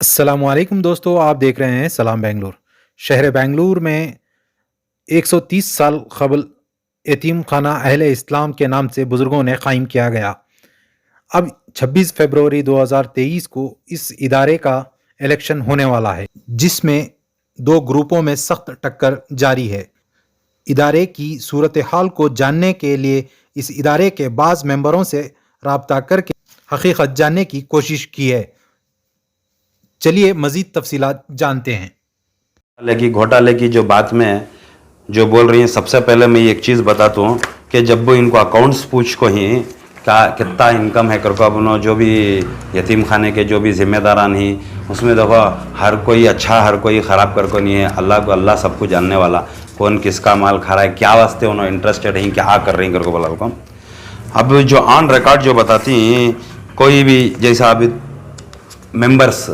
अस्सलामुअलैकुम दोस्तों, आप देख रहे हैं सलाम बेंगलुरु। शहर बेंगलुरु में 130 साल कबल यतीम खाना अहले इस्लाम के नाम से बुजुर्गों ने कायम किया गया। अब 26 फरवरी 2023 को इस इदारे का इलेक्शन होने वाला है, जिसमें दो ग्रुपों में सख्त टक्कर जारी है। इदारे की सूरत हाल को जानने के लिए इस इदारे के बाज़ मेंबरों से रब्ता करके हकीकत जानने की कोशिश की है। चलिए मज़ीद तफसीलात जानते हैं। घोटाले की जो बात में जो बोल रही हैं, सबसे पहले मैं एक चीज़ बताता हूँ कि जब वो इनको अकाउंट्स पूछ को ही क्या कितना इनकम है करको अपनो जो भी यतीम खाने के जो भी जिम्मेदारान ही उसमें देखो हर कोई अच्छा हर कोई ख़राब करको नहीं है। अल्लाह को अल्लाह सब कुछ जानने वाला, कौन किसका माल खा रहा है, क्या वास्ते उन्होंने इंटरेस्टेड है, क्या कर रही करको बोला को। अब जो ऑन रिकॉर्ड जो बताती कोई भी जैसा अभी मेंबर्स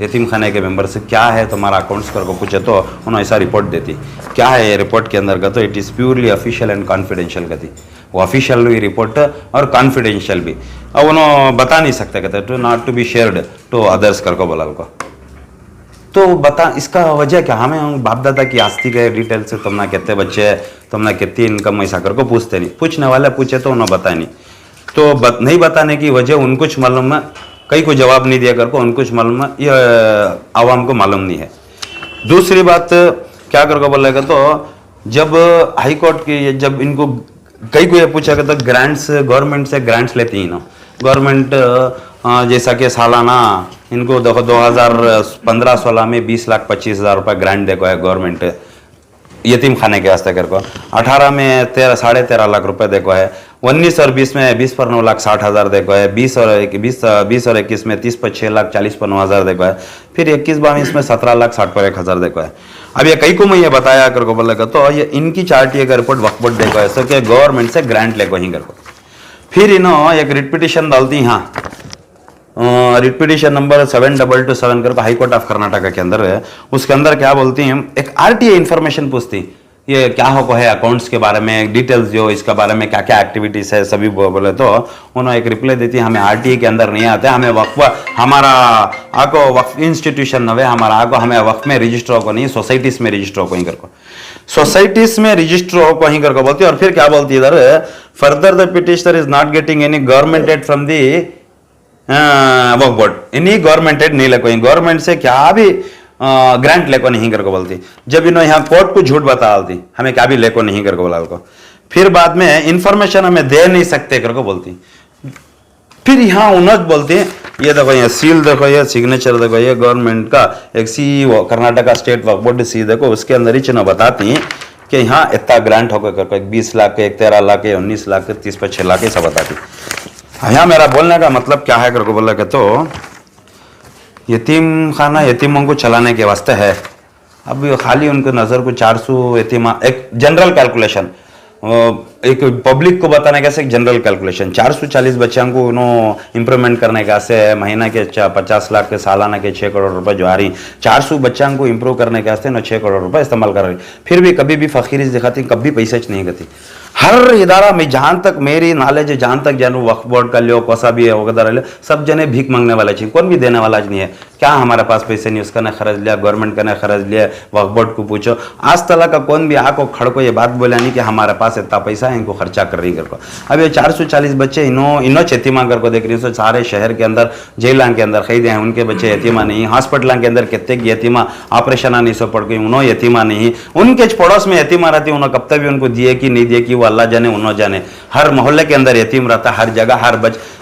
यतीम खाने के मेंबर से क्या है तुम्हारा अकाउंट्स करको पूछे तो उन्होंने ऐसा रिपोर्ट देती। क्या है ये रिपोर्ट के अंदर का, तो it is purely official and confidential कहती। वो ऑफिशियल भी रिपोर्ट और कॉन्फिडेंशियल भी, अब उन्होंने बता नहीं सकते कहते to not to be shared to others करको बोला को। तो बता इसका वजह क्या, हमें बाप दादा की आस्ती के डिटेल से तुमने कितने बच्चे है, तुमने कितनी इनकम ऐसा करको पूछते नहीं, पूछने वाले पूछे तो उन्होंने बताया नहीं। तो नहीं बताने की वजह उन कुछ मालूम है, कई को जवाब नहीं दिया करको उन कुछ मालूम है, ये आवाम को मालूम नहीं है। दूसरी बात क्या करको बोलेगा, तो जब हाई कोर्ट की जब इनको कई को ये पूछा कि तो ग्रांट्स गवर्नमेंट से ग्रांट्स लेती हैं ना गवर्नमेंट, जैसा कि सालाना इनको देखो 2015-16 में 20,25,000 रुपये ग्रांट देखो है गवर्नमेंट यतीम खाने के वास्ते करको। 18 में 13.5 लाख रुपए देखो है, 19 और 20 में 20 पर 9,60,000 देखो है, 20 और 21 में 30 पर 6,40 पर 9,000 देखो है, फिर 21-22 में 17,60 पर 1,000 देखो है। अब ये कई को मैं ये बताया करको बोलेगा, तो ये इनकी चार्टिया का रिपोर्ट वक्फ बोर्ड देखो है, सो कि गवर्नमेंट से ग्रांट लेको ही करको। फिर इन्होंने एक रिट पिटिशन डालती, हाँ रिट पिटिशन नंबर 7227 करके हाई कोर्ट ऑफ कर्नाटका के अंदर है। उसके अंदर क्या बोलती हैं, एक आरटीए इंफॉर्मेशन पूछती, ये क्या हो है अकाउंट्स के बारे में डिटेल्स जो इसके बारे में क्या क्या एक्टिविटीज है सभी बोले, तो उन्होंने एक रिप्लाई देती हमें आरटीए के अंदर नहीं आते, हमें वक्फ हमारा आको वक्फ इंस्टीट्यूशन नवे हमारा आको हमें वक्फ में रजिस्टर को नहीं सोसाइटीज में रजिस्टर को ही करको, सोसाइटीज में रजिस्टर को ही करको बोलती है। और फिर क्या बोलती है इधर, further the petitioner is not getting any government aid from the Waqf board, इन्हीं गवर्नमेंट एड नहीं लेको, गवर्नमेंट से क्या भी ग्रांट लेको नहीं करको बोलती। जब इन्होंने यहाँ कोर्ट को झूठ बता डालती हमें क्या भी लेको नहीं करको बोला को, फिर बाद में इंफॉर्मेशन हमें दे नहीं सकते करको बोलती। फिर यहाँ उन्नत बोलती है, ये देखो ये सील देखो, ये सिग्नेचर देखो, ये गवर्नमेंट का एक सीईओ कर्नाटका स्टेट वक्फ बोर्ड सी देखो, उसके अंदर ही चिन्ह बताती हैं कि यहाँ इतना ग्रांट होकर करको, एक 20 लाख के, एक 13 लाख के, 19 लाख के, 30 पर 6 लाख के सब बताती। यहाँ मेरा बोलने का मतलब क्या है करको बोला, तो यतीम खाना यतीमों को चलाने के वास्ते है। अब खाली उनको नज़र को 400 यतीमा, एक जनरल कैलकुलेशन, एक पब्लिक को बताने कैसे एक जनरल कैलकुलेशन, 440 बच्चों को उन्होंने इम्प्रूवमेंट करने का से महीना के 50 लाख के सालाना के 6 करोड़ रुपए जो आ रही, 400 बच्चों को इम्प्रूव करने के वास्ते 6 करोड़ रुपए इस्तेमाल कर रही, फिर भी कभी भी फकीरी दिखाती, कभी पैसे नहीं करती। हर इदारा में जहाँ तक मेरी नॉलेज है, जहाँ तक जन वक्फ बोर्ड का लियो कोसा भी है वगैरह, सब जने भीख मांगने वाले चाहिए, कौन भी देने वाला नहीं है। क्या हमारे पास पैसे नहीं, उसका ने खर्च लिया, गवर्नमेंट का ने खर्च लिया, वक्फ बोर्ड को पूछो, आज तला का कौन भी आको खड़को ये बात बोला नहीं कि हमारे पास इतना पैसा है इनको खर्चा कर रही करको। अब ये 440 बच्चे इनो यतीमा करको देख रही है, सारे शहर के अंदर जेलों के अंदर खरीदे हैं उनके बच्चे यतीमा नहीं, हॉस्पिटलों के अंदर कितने यतीमा ऑपरेशन नहीं सो पड़ गई उन्होंने यतीमा नहीं, उनके पड़ोस में यतीमा रहती उन्होंने कब तक भी उनको दिए कि नहीं दिए कि वो अल्लाह जाने उन्होंने जाने। हर मोहल्ले के अंदर यतीम रहता, हर जगह हर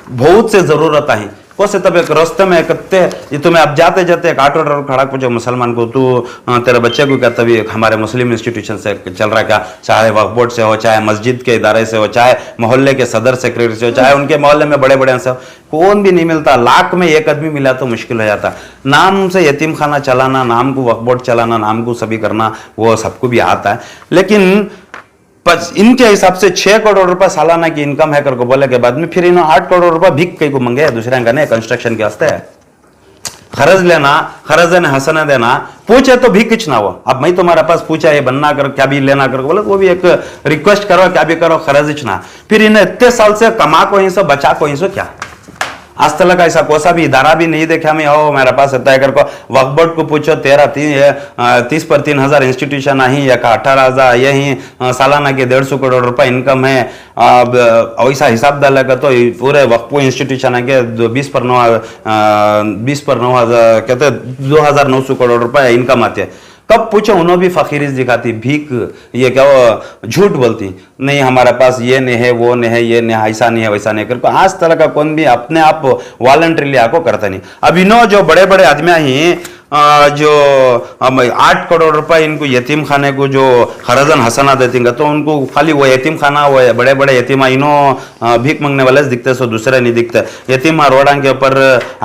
बहुत से जरूरत है कोसे, तब एक रास्ते में कत्ते ये तुम्हें अब जाते जाते एक ऑटो ड्राइवर खड़ा पूछो मुसलमान को, तू तेरे बच्चे को क्या तभी हमारे मुस्लिम इंस्टीट्यूशन से चल रहा है क्या, चाहे वक्फ बोर्ड से हो, चाहे मस्जिद के इदारे से हो, चाहे मोहल्ले के सदर सेक्रेटरी से हो, चाहे उनके मोहल्ले में बड़े बड़े से, कौन भी नहीं मिलता, लाख में एक आदमी मिला तो मुश्किल हो जाता। नाम से यतीम खाना चलाना, नाम को वक्फ बोर्ड चलाना, नाम को सभी करना वो सबको भी आता है, लेकिन इनके हिसाब से 6 करोड़ रुपए सालाना की इनकम है करको बोले के बाद में फिर इन्होंने 8 करोड़ रुपए भिक कई को मंगे दूसरे का नहीं, कंस्ट्रक्शन के वास्ते खर्च लेना, खर्च देना, हंसना देना, पूछे तो भी कुछ ना हो। अब मैं तुम्हारे पास पूछा ये बनना करो क्या भी लेना करो बोले, वो भी एक रिक्वेस्ट करो क्या भी करो, खर्च ना। फिर इन्हें इतने साल से कमा को ही सो बचा को ही सो क्या, आज तक ऐसा कोसा भी इदारा भी नहीं देखा मैं, हो मेरे पास तय कर को वक्फ बोर्ड को पूछो 30 पर 3,000 इंस्टीट्यूशन आई या 18,000 यही सालाना के 150 करोड़ रुपए इनकम है। अब ऐसा हिसाब डालेगा तो पूरे वक्फ इंस्टीट्यूशन के 20 पर 9,000 कहते 2,900 करोड़ रुपए इनकम आते हैं। कब पूछो उन्होंने भी फकीरीज दिखाती, भीख, ये क्या वो झूठ बोलती, नहीं हमारे पास ये नहीं है, वो नहीं है, ये नहीं, ऐसा नहीं है, वैसा नहीं करके आज तरह का कौन भी अपने आप वॉलंटरीली आपको करता नहीं। अब इन्हों जो बड़े बड़े आदमी ही जो 8 करोड़ रुपए इनको यतीम खाने को जो खरजन हसना देतेंगे तो उनको खाली वो यतीम खाना, वो बड़े बड़े यतीम इन्हों भीख मांगने वाले दिखते, सो दूसरे नहीं दिखते। यतीम रोडा के ऊपर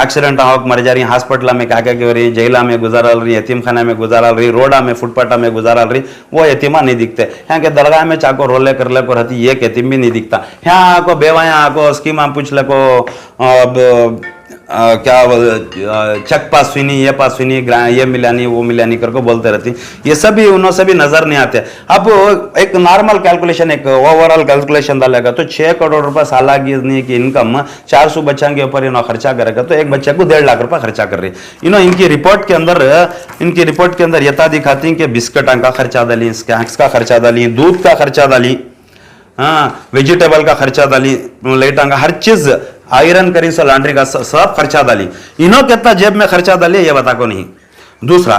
एक्सीडेंट होकर मर जा रही, हॉस्पिटल में क्या क्या हो रही, जेला में गुजारा रही, यतीम खाना में गुजारा रही, रोडा में फुटपाटा में गुजारा रही, वो यतीमा नहीं दिखते। यहाँ के दरगाह में चाको रोले कर ले को रहती, एक यतीम भी नहीं दिखता। यहाँ आको बेवाया आको स्कीम आप पूछ ले को क्या चेक पास हुई नहीं, ये पास हुई नहीं, ये मिला नहीं, वो मिला नहीं करके बोलते रहती। ये सभी उन्होंने सभी नजर नहीं आते। अब एक नॉर्मल कैलकुलेशन, एक ओवरऑल कैलकुलेशन डालेगा तो 6 करोड़ रुपए साला की इनकम 400 बच्चों के ऊपर इन्होंने खर्चा करेगा तो एक बच्चे को 1.5 लाख रुपए खर्चा कर रही। इनकी रिपोर्ट के अंदर यथा दिखाती है कि बिस्किट का खर्चा डाली, स्नैक्स का खर्चा डाली, दूध का खर्चा डाली, हाँ वेजिटेबल का खर्चा डाली, लेटांगा हर चीज, आयरन करी से लॉन्ड्री का सब खर्चा डाली। इन्हों कितना जेब में खर्चा डाली ये बता को नहीं। दूसरा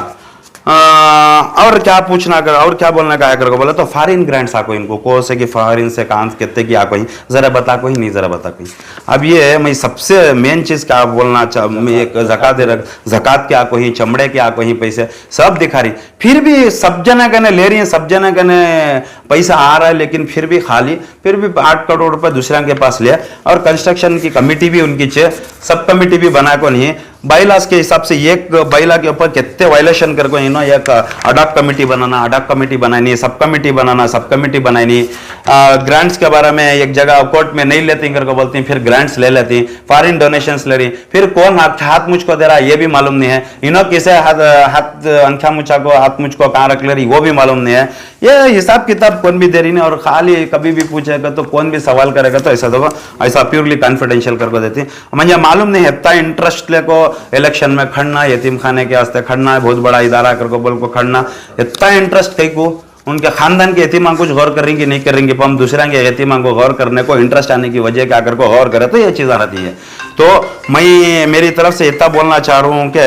और क्या पूछना कर, और क्या बोलना का कर को बोला तो फॉरेन ग्रांट्स आको इनको को से कि फॉरेन से काम कितने की आको ही जरा बता को ही नहीं, जरा बता को ही। अब ये मैं सबसे मेन चीज क्या बोलना चाह, मैं एक ज़कात के आको ही, चमड़े के आको ही पैसे सब दिखा रही, फिर भी सब जना कने ले रही है, सब जना कने पैसा आ रहा है, लेकिन फिर भी खाली, फिर भी 8 करोड़ रुपए दूसरा के पास लिया। और कंस्ट्रक्शन की कमेटी भी उनकी सब कमेटी भी बना को नहीं है। बाइलास के हिसाब से एक बाइला के ऊपर कितने वायलेशन कर को इन्हों एक अडॉक कमेटी बनाना, अडॉक कमेटी बनानी, सब कमेटी बनाना, सब कमेटी बनानी। ग्रांट्स के बारे में एक जगह कोर्ट में नहीं लेती कर को बोलती, फिर ग्रांट्स ले लेती, फॉरेन डोनेशंस ले रही, फिर कौन हाथ मुझको दे रहा है ये भी मालूम नहीं है। इन्हों किसे हाथ अंखा मुछा को हाथ मुझको कहाँ रख ले रही वो भी मालूम नहीं है। ये हिसाब किताब कौन भी दे रही नहीं, और खाली कभी भी पूछेगा तो कौन भी सवाल करेगा तो ऐसा देखो ऐसा प्योरली कॉन्फिडेंशियल करके देती। मुझे मालूम नहीं है इतना इंटरेस्ट लेको इलेक्शन में खड़ना, यतीम खाने के वास्ते खड़ना है, बहुत बड़ा इदारा करको बोल को खड़ना, इतना इंटरेस्ट कहीं को उनके खानदान के यतीमा कुछ गौर करेंगे नहीं करेंगे, पर हम दूसरे के यतीमा को गौर करने को इंटरेस्ट आने की वजह क्या कर को गौर करे तो ये चीज़ आ रही है। तो मैं मेरी तरफ से इतना बोलना चाह रहा हूँ कि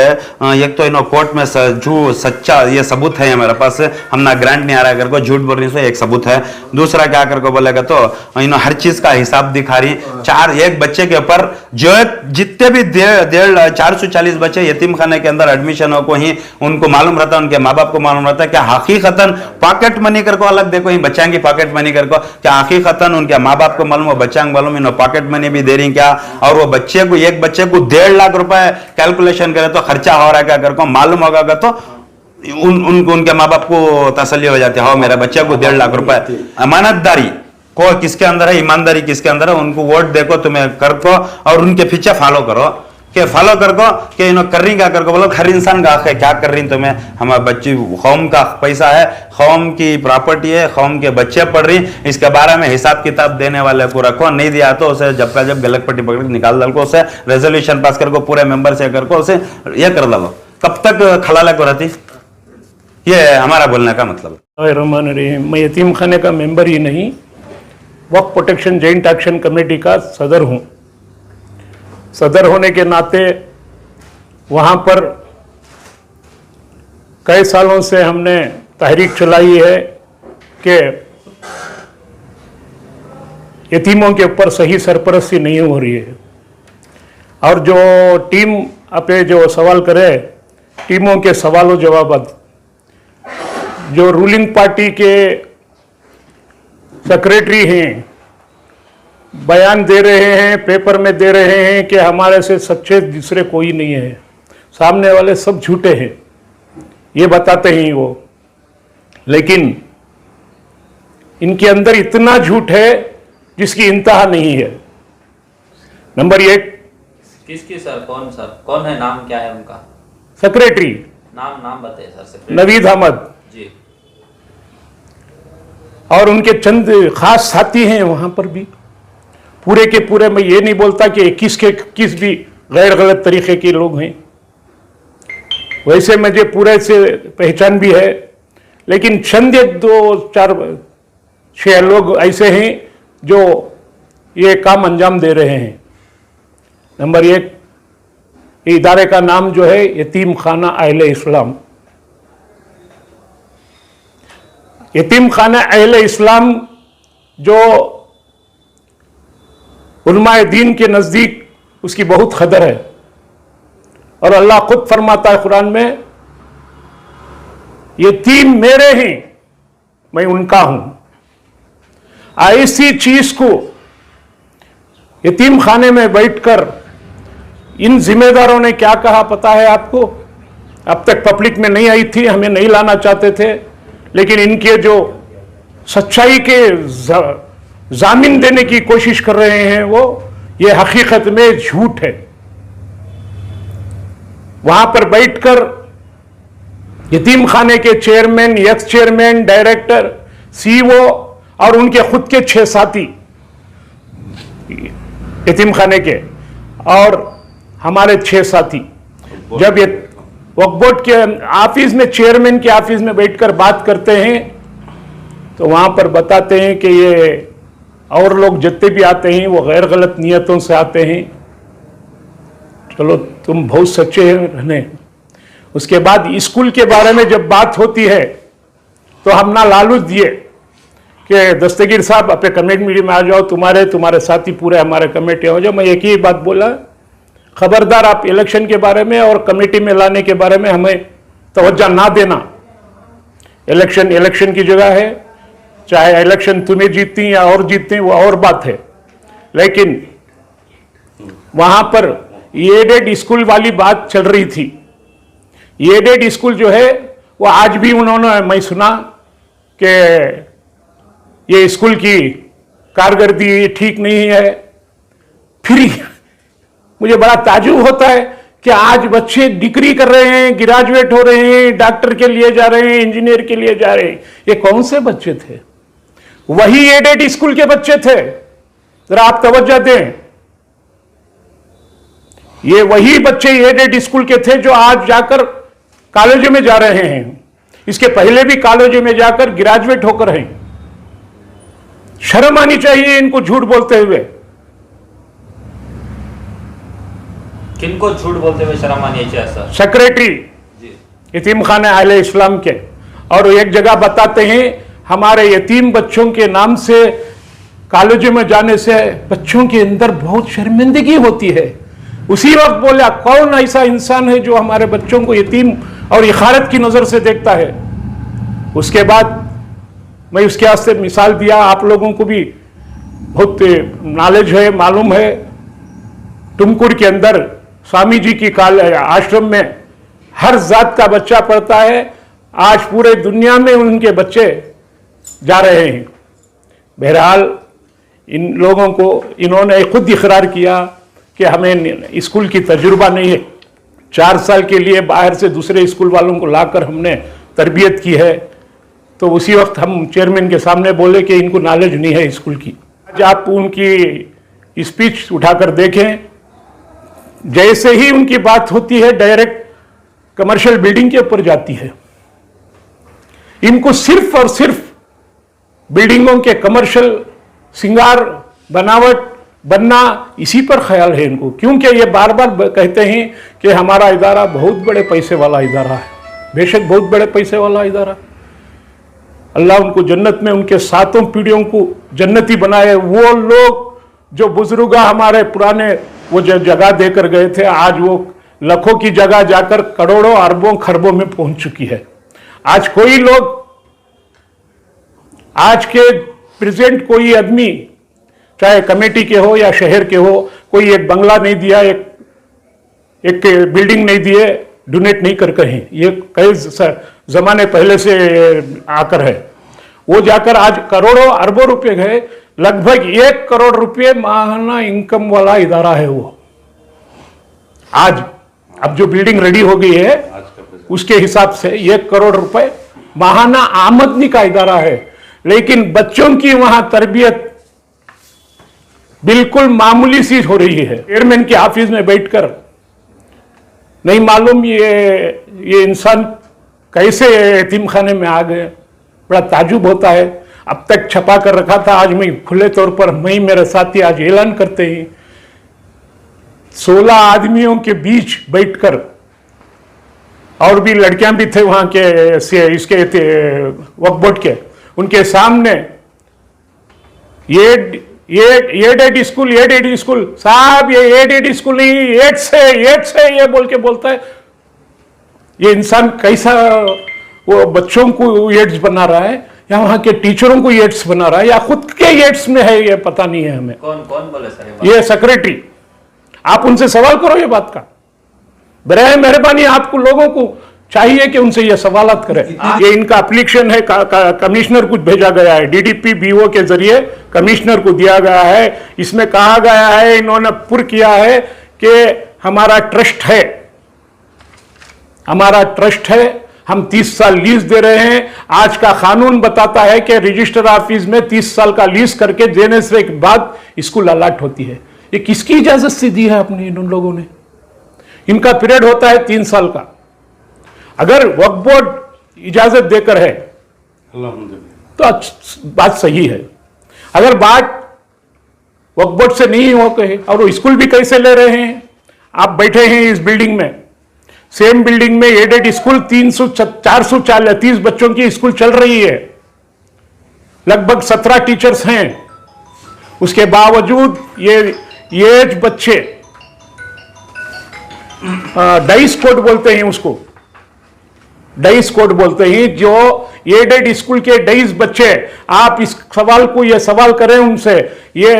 एक तो इन्हों कोर्ट में जो सच्चा ये सबूत है मेरे पास, हम ना ग्रांट नहीं आ रहा कर को झूठ बोल रही से एक सबूत है। दूसरा क्या कर को बोलेगा तो इन्हों हर चीज़ का हिसाब दिखा रही। एक बच्चे के ऊपर जो जितने भी 440 बच्चे यतीम खाने के अंदर एडमिशन हो को ही उनको मालूम रहता है, उनके माँ बाप को मालूम रहता है कि हकीकतन पॉकेट मनी कर को अलग देखो ही बच्चा की पॉकेट मनी कर को क्या हकीकतन उनके माँ बाप को मालूम, बच्चा मालूम इन्हों पॉकेट मनी भी दे रही क्या, और वो बच्चे को एक बच्चे को 1.5 लाख रुपए कैलकुलेशन करे तो खर्चा हो रहा है क्या कर को मालूम होगा तो उनके माँ बाप को तसल्ली हो जाती है, हाँ मेरा बच्चे को 1.5 लाख रुपए। अमानतदारी को किसके अंदर है, ईमानदारी किसके अंदर है, उनको वोट देखो तुम्हें कर को और उनके पीछे फॉलो करो के फॉलो कर को कि इन्हों कर रही क्या कर को बोलो हर इंसान का हक है, क्या कर रही तुम्हें, हमारे बच्ची कौम का पैसा है, कौम की प्रॉपर्टी है, कौम के बच्चे पढ़ रही, इसके बारे में हिसाब किताब देने वाले को रखो, नहीं दिया तो उसे जब का जब गलत पट्टी पकड़ निकाल डाल को, उसे रेजोल्यूशन पास कर को पूरे मेंबर से कर को उसे ये कर डालो। कब तक खलाला को रहती, ये हमारा बोलने का मतलब है। रहमान रहीम, मैं यतीम खाने का मेंबर ही नहीं, वक्फ प्रोटेक्शन जॉइंट एक्शन कमेटी का सदर हूँ। सदर होने के नाते वहाँ पर कई सालों से हमने तहरीक चलाई है कि यतीमों के ऊपर सही सरपरस्ती नहीं हो रही है। और जो टीम अपने जो सवाल करे, टीमों के सवालों जवाब जो रूलिंग पार्टी के सेक्रेटरी हैं बयान दे रहे हैं, पेपर में दे रहे हैं कि हमारे से सच्चे दूसरे कोई नहीं है, सामने वाले सब झूठे हैं, ये बताते हैं वो। लेकिन इनके अंदर इतना झूठ है जिसकी इंतहा नहीं है। नंबर 1 किसकी सर, कौन है, नाम क्या है उनका? सेक्रेटरी नाम बताइए सर। सेक्रेटरी नवीद अहमद जी। और उनके चंद खास साथी हैं वहां पर भी। पूरे के पूरे, मैं ये नहीं बोलता कि 21 के 21 भी गैर गलत तरीके के लोग हैं, वैसे मुझे पूरे से पहचान भी है, लेकिन चंद 2-4-6 लोग ऐसे हैं जो ये काम अंजाम दे रहे हैं। नंबर 1, इदारे का नाम जो है यतीम खाना अहले इस्लाम। यतीम खाना अहले इस्लाम जो उलमाए दीन के नज़दीक उसकी बहुत कदर है, और अल्लाह खुद फरमाता है कुरान में, यतीम मेरे हैं, मैं उनका हूं। ऐसी चीज को यतीम खाने में बैठकर इन जिम्मेदारों ने क्या कहा पता है आपको? अब तक पब्लिक में नहीं आई थी, हमें नहीं लाना चाहते थे, लेकिन इनके जो सच्चाई के जामिन देने की कोशिश कर रहे हैं वो ये हकीकत में झूठ है। वहां पर बैठकर यतीम खाने के chairman, x chairman, director, CEO और उनके खुद के 6 साथी यतीम खाने के, और हमारे 6 साथी जब ये वक्फ बोर्ड के ऑफिस में, चेयरमैन के ऑफिस में बैठकर बात करते हैं तो वहां पर बताते हैं कि ये और लोग जितने भी आते हैं वो गैर गलत नियतों से आते हैं। चलो तुम बहुत सच्चे रहने। उसके बाद स्कूल के बारे में जब बात होती है तो हम ना लालूच दिए कि दस्तगीर साहब अपने कमेटी में आ जाओ, तुम्हारे साथी पूरे हमारे कमेटी हो जाओ। मैं एक ही बात बोला, खबरदार आप इलेक्शन के बारे में और कमेटी में लाने के बारे में हमें तवज्जो ना देना। इलेक्शन की जगह है, चाहे इलेक्शन तुम्हें जीतती या और जीतती वो और बात है, लेकिन वहां पर एडेड स्कूल वाली बात चल रही थी। एडेड स्कूल जो है वो आज भी उन्होंने, मैं सुना कि ये स्कूल की कारकर्दगी ठीक नहीं है। फिर मुझे बड़ा ताज्जुब होता है कि आज बच्चे डिग्री कर रहे हैं, ग्रेजुएट हो रहे हैं, डॉक्टर के लिए जा रहे हैं, इंजीनियर के लिए जा रहे हैं। ये कौन से बच्चे थे? वही एडेड स्कूल के बच्चे थे। जरा आप तवज्जो दें, ये वही बच्चे एडेड स्कूल के थे जो आज जाकर कॉलेजों में जा रहे हैं। इसके पहले भी कॉलेजों में जाकर ग्रेजुएट होकर हैं। शर्म आनी चाहिए इनको झूठ बोलते हुए। किनको झूठ बोलते हुए शर्म आनी चाहिए सर? सेक्रेटरी यतीम खाना अहले इस्लाम के, और एक जगह बताते हैं हमारे यतीम बच्चों के नाम से कॉलेजों में जाने से बच्चों के अंदर बहुत शर्मिंदगी होती है। उसी वक्त बोला, कौन ऐसा इंसान है जो हमारे बच्चों को यतीम और इखारत की नजर से देखता है? उसके बाद मैं उसके वास्ते मिसाल दिया, आप लोगों को भी बहुत नॉलेज है, मालूम है। तुमकुर के अंदर स्वामी जी की आश्रम में हर जात का बच्चा पढ़ता है। आज पूरे दुनिया में उनके बच्चे जा रहे हैं। बहरहाल इन लोगों को इन्होंने खुद इकरार किया कि हमें स्कूल की तजुर्बा नहीं है। 4 साल के लिए बाहर से दूसरे स्कूल वालों को लाकर हमने तरबियत की है। तो उसी वक्त हम चेयरमैन के सामने बोले कि इनको नॉलेज नहीं है स्कूल की। आज आप उनकी स्पीच उठाकर देखें, जैसे ही उनकी बात होती है डायरेक्ट कमर्शियल बिल्डिंग के ऊपर जाती है। इनको सिर्फ और सिर्फ बिल्डिंगों के कमर्शियल सिंगार, बनावट, बनना, इसी पर ख्याल है इनको। क्योंकि ये बार बार कहते हैं कि हमारा इदारा बहुत बड़े पैसे वाला इदारा है। बेशक बहुत बड़े पैसे वाला इदारा, अल्लाह उनको जन्नत में उनके 7 पीढ़ियों को जन्नती बनाए। वो लोग जो बुजुर्ग हमारे पुराने वो जो जगह देकर गए थे, आज वो लाखों की जगह जाकर करोड़ों अरबों खरबों में पहुंच चुकी है। आज कोई लोग, आज के प्रेजेंट कोई आदमी, चाहे कमेटी के हो या शहर के हो, कोई एक बंगला नहीं दिया, एक बिल्डिंग नहीं दिए, डोनेट नहीं कर कहीं। ये कई जमाने पहले से आकर है। वो जाकर आज करोड़ों अरबों रुपए गए। लगभग 1 करोड़ रुपए माहाना इनकम वाला इदारा है वो। आज अब जो बिल्डिंग रेडी हो गई है उसके हिसाब से 1 करोड़ रुपए माहाना आमदनी का इदारा है। लेकिन बच्चों की वहां तरबियत बिल्कुल मामूली सी हो रही है। चेयरमैन के ऑफिस में बैठकर नहीं मालूम ये इंसान कैसे यतीम खाने में आ गए, बड़ा ताजुब होता है। अब तक छपा कर रखा था, आज मैं खुले तौर पर मैं मेरे साथी आज ऐलान करते ही 16 आदमियों के बीच बैठकर, और भी लड़कियां भी थे वहां के इसके वक्फ बोर्ड के, उनके सामने ये डेड स्कूल साहब, ये डेड स्कूल नहीं, एड्स है ये बोल के बोलता है। ये इंसान कैसा वो बच्चों को एड्स बना रहा है या वहां के टीचरों को एड्स बना रहा है या खुद के एड्स में है, ये पता नहीं है हमें। कौन कौन बोले सर ये सेक्रेटरी, आप उनसे सवाल करो ये बात का। बराए मेहरबानी आपको लोगों को चाहिए कि उनसे ये सवालत करें। ये इनका एप्लीकेशन है, कमिश्नर को भेजा गया है, डीडीपी बीओ के जरिए कमिश्नर को दिया गया है। इसमें कहा गया है, इन्होंने पुर किया है कि हमारा ट्रस्ट है, हम 30 साल लीज दे रहे हैं। आज का कानून बताता है कि रजिस्टर ऑफिस में 30 साल का लीज करके देने से के बाद स्कूल अलॉट होती है। ये किसकी इजाजत से दी है अपने इन लोगों ने? इनका पीरियड होता है 3 साल का। अगर वक्फ बोर्ड इजाजत देकर है तो बात सही है। अगर बात वक्फ बोर्ड से नहीं हो कहे, और वो स्कूल भी कैसे ले रहे हैं? आप बैठे हैं इस बिल्डिंग में, सेम बिल्डिंग में एडेड स्कूल 430 बच्चों की स्कूल चल रही है, लगभग 17 टीचर्स हैं। उसके बावजूद ये बच्चे डाइस कोड बोलते हैं उसको, डाइस कोड बोलते हैं, जो एडेड स्कूल के डाइस बच्चे, आप इस सवाल को ये सवाल करें उनसे, ये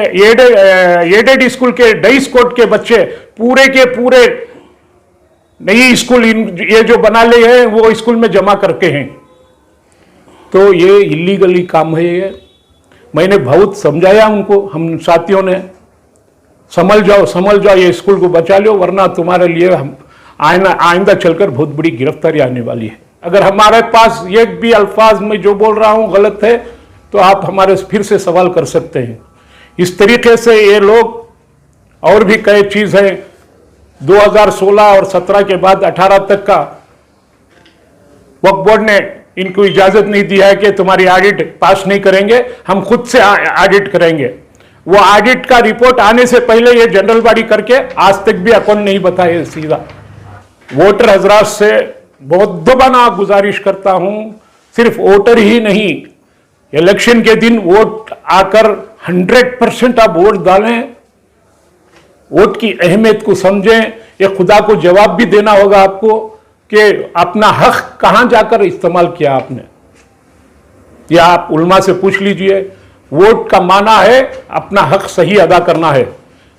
एडेड स्कूल के डाइस कोड के बच्चे पूरे के पूरे नई स्कूल ये जो बना लिए हैं वो स्कूल में जमा करके हैं। तो ये इलीगली काम है। ये मैंने बहुत समझाया उनको, हम साथियों ने, समझ जाओ, ये स्कूल को बचा लो, वरना तुम्हारे लिए हम आइंदा चलकर बहुत बड़ी गिरफ्तारी आने वाली है। अगर हमारे पास एक भी अल्फाज में जो बोल रहा हूं गलत है तो आप हमारे फिर से सवाल कर सकते हैं। इस तरीके से ये लोग, और भी कई चीज है, 2016 और 17 के बाद 18 तक का वक्फ बोर्ड ने इनको इजाजत नहीं दिया है कि तुम्हारी ऑडिट पास नहीं करेंगे, हम खुद से ऑडिट करेंगे। वो ऑडिट का रिपोर्ट आने से पहले ये जनरल बॉडी करके आज तक भी अकाउंट नहीं बताए सीधा। वोटर हजरात से बहुत दोबारा गुजारिश करता हूं, सिर्फ वोटर ही नहीं, इलेक्शन के दिन वोट आकर 100% आप वोट डालें, वोट की अहमियत को समझें। ये खुदा को जवाब भी देना होगा आपको कि अपना हक कहां जाकर इस्तेमाल किया आपने। या आप उलमा से पूछ लीजिए, वोट का माना है अपना हक सही अदा करना है।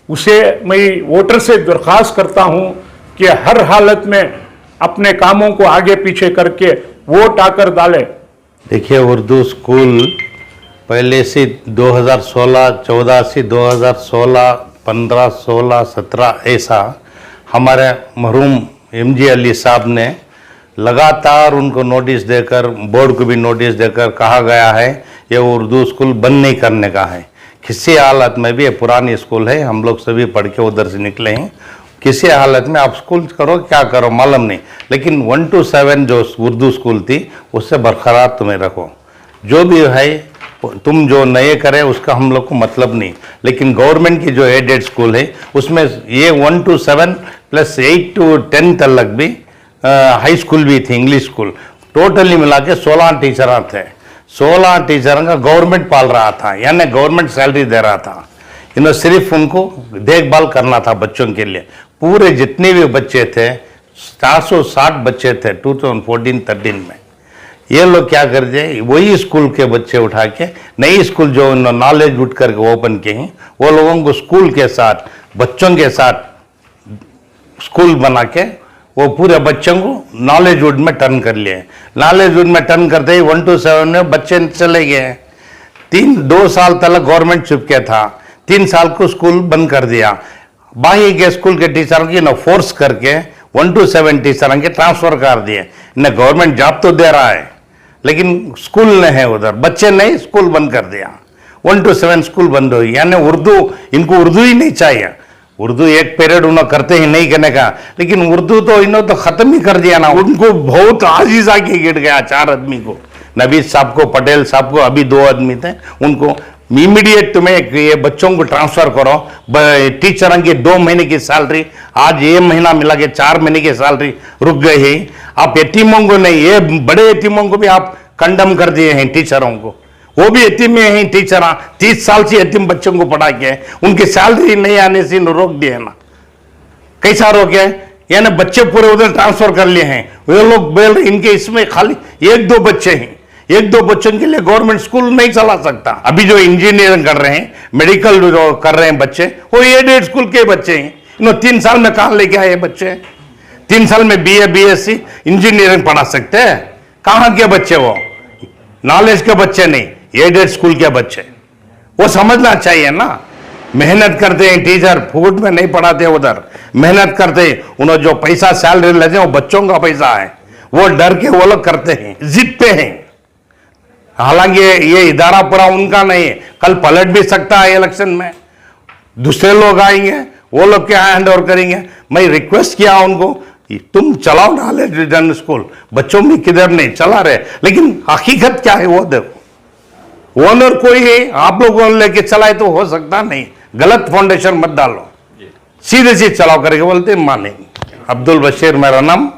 उसे मैं वोटर से दरख्वास्त करता हूं कि हर हालत में अपने कामों को आगे पीछे करके वोट आकर डालें। देखिए, उर्दू स्कूल पहले से 2016, 14 से 2016, 15, 16, 17 ऐसा हमारे मरहूम MG अली साहब ने लगातार उनको नोटिस देकर, बोर्ड को भी नोटिस देकर कहा गया है ये उर्दू स्कूल बंद नहीं करने का है। किसी हालत में भी, ये पुरानी स्कूल है, हम लोग सभी पढ़ के उधर से निकले हैं, किसी हालत में आप स्कूल करो क्या करो मालूम नहीं, लेकिन 1 to 7 जो उर्दू स्कूल थी उससे बरकरार तुम्हें रखो। जो भी है तुम जो नए करें उसका हम लोग को मतलब नहीं, लेकिन गवर्नमेंट की जो एडेड स्कूल है उसमें ये 1 to 7 प्लस 8 to 10 तक भी हाई स्कूल भी थी, इंग्लिश स्कूल, टोटली मिला के 16 टीचर थे। 16 टीचर का गवर्नमेंट पाल रहा था, यानी गवर्नमेंट सैलरी दे रहा था। इन्होंने सिर्फ उनको देखभाल करना था बच्चों के लिए। पूरे जितने भी बच्चे थे 460 बच्चे थे 2014-13 में। ये लोग क्या करते हैं, वही स्कूल के बच्चे उठा के नई स्कूल जो नॉलेज वुड करके ओपन किए हैं, वो लोगों को स्कूल के साथ, बच्चों के साथ स्कूल बना के वो पूरे बच्चों को नॉलेज वुड में टर्न कर लिए। नॉलेज वुड में टर्न करते ही 1 to 7 में बच्चे चले गए। 2 साल तक गवर्नमेंट चुपके था, 3 साल को स्कूल बंद कर दिया। बाकी के स्कूल के टीचरों की फोर्स करके 1 to 7 टीचरों के ट्रांसफर कर दिए। इन्हें गवर्नमेंट जॉब तो दे रहा है लेकिन स्कूल नहीं है उधर, बच्चे नहीं, स्कूल बंद कर दिया। 1 to 7 स्कूल बंद हुई, यानी उर्दू, इनको उर्दू ही नहीं चाहिए। उर्दू एक पीरियड उन्होंने करते ही नहीं करने का, लेकिन उर्दू तो इन्होंने तो खत्म ही कर दिया ना। उनको बहुत आजीज आके गिर गया 4 आदमी को, नबीद साहब को, पटेल साहब को, अभी 2 आदमी थे, उनको इमीडिएट तुम्हें ये बच्चों को ट्रांसफर करो। टीचर की 2 महीने की सैलरी आज ये महीना मिला के 4 महीने की सैलरी रुक गई है। आप यतीमों को नहीं, ये बड़े यतीमों को भी आप कंडम कर दिए हैं, टीचरों को, वो भी यतीम में हैं टीचर, 30 साल से यतीम बच्चों को पढ़ा के उनकी सैलरी नहीं आने से रोक दिए ना। कैसा रोके, यानी बच्चे पूरे उधर ट्रांसफर कर लिए हैं। वे लोग बोल रहे इनके इसमें खाली 1-2 बच्चे हैं, 1-2 बच्चों के लिए गवर्नमेंट स्कूल नहीं चला सकता। अभी जो इंजीनियरिंग कर रहे हैं, मेडिकल जो कर रहे हैं बच्चे, वो एडेड स्कूल के बच्चे हैं। इन्होंने 3 साल में कहाँ लेके आए बच्चे? 3 साल में BA BSc इंजीनियरिंग पढ़ा सकते हैं? कहाँ के बच्चे? वो नॉलेज के बच्चे नहीं, एडेड स्कूल के बच्चे। वो समझना चाहिए ना, मेहनत करते हैं टीचर, फुकट में नहीं पढ़ाते, उधर मेहनत करते हैं। उन्होंने जो पैसा सैलरी लेते हैं वो बच्चों का पैसा है, वो डर के वो लोग करते हैं, जिद पे हैं। हालांकि ये इदारा पूरा उनका नहीं है, कल पलट भी सकता है इलेक्शन में, दूसरे लोग आएंगे, वो लोग क्या हैंड ओवर करेंगे। मैं रिक्वेस्ट किया उनको, तुम चलाओ नॉलेज रिटर्न स्कूल, बच्चों में किधर नहीं चला रहे, लेकिन हकीकत क्या है वो देखो। ओनर कोई है, आप लोगों ने लेके चलाए तो हो सकता नहीं, गलत फाउंडेशन मत डालो, सीधे सीधे चलाओ करके बोलते मानेंगे। अब्दुल बशीर मेरा नाम।